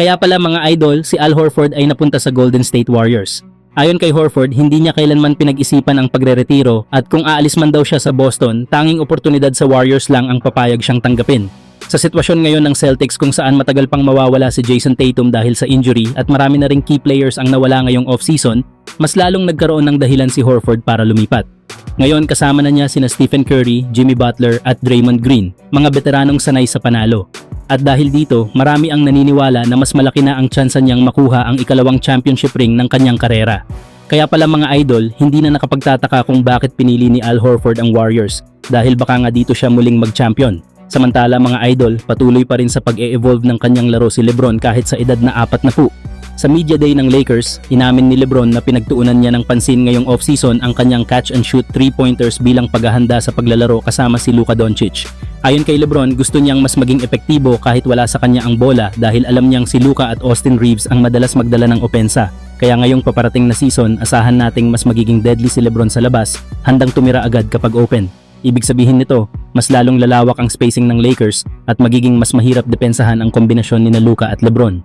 Kaya pala mga idol, si Al Horford ay napunta sa Golden State Warriors. Ayon kay Horford, hindi niya kailanman pinag-isipan ang pagreretiro at kung aalis man daw siya sa Boston, tanging oportunidad sa Warriors lang ang papayag siyang tanggapin. Sa sitwasyon ngayon ng Celtics kung saan matagal pang mawawala si Jason Tatum dahil sa injury at marami na ring key players ang nawala ngayong off-season, mas lalong nagkaroon ng dahilan si Horford para lumipat. Ngayon kasama na niya sina Stephen Curry, Jimmy Butler at Draymond Green, mga veteranong sanay sa panalo. At dahil dito, marami ang naniniwala na mas malaki na ang tsansa niyang makuha ang ikalawang championship ring ng kanyang karera. Kaya pala mga idol, hindi na nakapagtataka kung bakit pinili ni Al Horford ang Warriors dahil baka nga dito siya muling mag-champion. Samantala mga idol, patuloy pa rin sa pag-e-evolve ng kanyang laro si LeBron kahit sa edad na 40. Sa media day ng Lakers, inamin ni LeBron na pinagtuunan niya ng pansin ngayong off-season ang kanyang catch-and-shoot 3-pointers bilang paghahanda sa paglalaro kasama si Luka Doncic. Ayon kay LeBron, gusto niyang mas maging epektibo kahit wala sa kanya ang bola dahil alam niyang si Luka at Austin Reeves ang madalas magdala ng opensa. Kaya ngayong paparating na season, asahan nating mas magiging deadly si LeBron sa labas, handang tumira agad kapag open. Ibig sabihin nito, mas lalong lalawak ang spacing ng Lakers at magiging mas mahirap depensahan ang kombinasyon ni Luka at LeBron.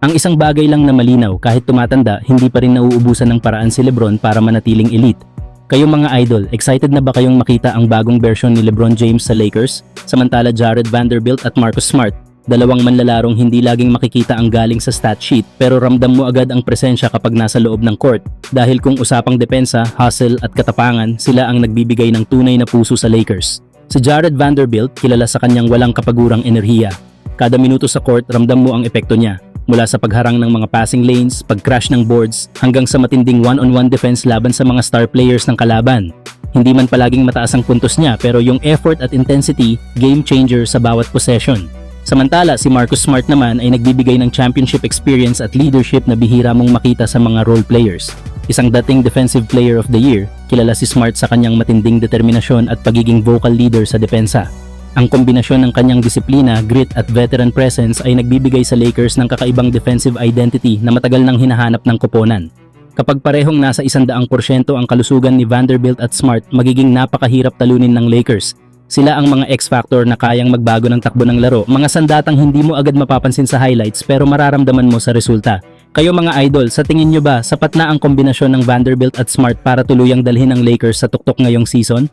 Ang isang bagay lang na malinaw, kahit tumatanda, hindi pa rin nauubusan ng paraan si LeBron para manatiling elite. Kayong mga idol, excited na ba kayong makita ang bagong version ni LeBron James sa Lakers? Samantala Jared Vanderbilt at Marcus Smart, dalawang manlalarong hindi laging makikita ang galing sa stat sheet pero ramdam mo agad ang presensya kapag nasa loob ng court. Dahil kung usapang depensa, hustle at katapangan, sila ang nagbibigay ng tunay na puso sa Lakers. Si Jared Vanderbilt, kilala sa kanyang walang kapagurang enerhiya. Kada minuto sa court, ramdam mo ang epekto niya. Mula sa pagharang ng mga passing lanes, pag-crash ng boards, hanggang sa matinding one-on-one defense laban sa mga star players ng kalaban. Hindi man palaging mataas ang puntos niya pero yung effort at intensity, game changer sa bawat possession. Samantala, si Marcus Smart naman ay nagbibigay ng championship experience at leadership na bihira mong makita sa mga role players. Isang dating Defensive Player of the Year, kilala si Smart sa kanyang matinding determinasyon at pagiging vocal leader sa depensa. Ang kombinasyon ng kanyang disiplina, grit at veteran presence ay nagbibigay sa Lakers ng kakaibang defensive identity na matagal nang hinahanap ng koponan. Kapag parehong nasa 100% ang kalusugan ni Vanderbilt at Smart, magiging napakahirap talunin ng Lakers. Sila ang mga X-factor na kayang magbago ng takbo ng laro, mga sandatang hindi mo agad mapapansin sa highlights pero mararamdaman mo sa resulta. Kayo mga idol, sa tingin nyo ba sapat na ang kombinasyon ng Vanderbilt at Smart para tuluyang dalhin ang Lakers sa tuktok ngayong season?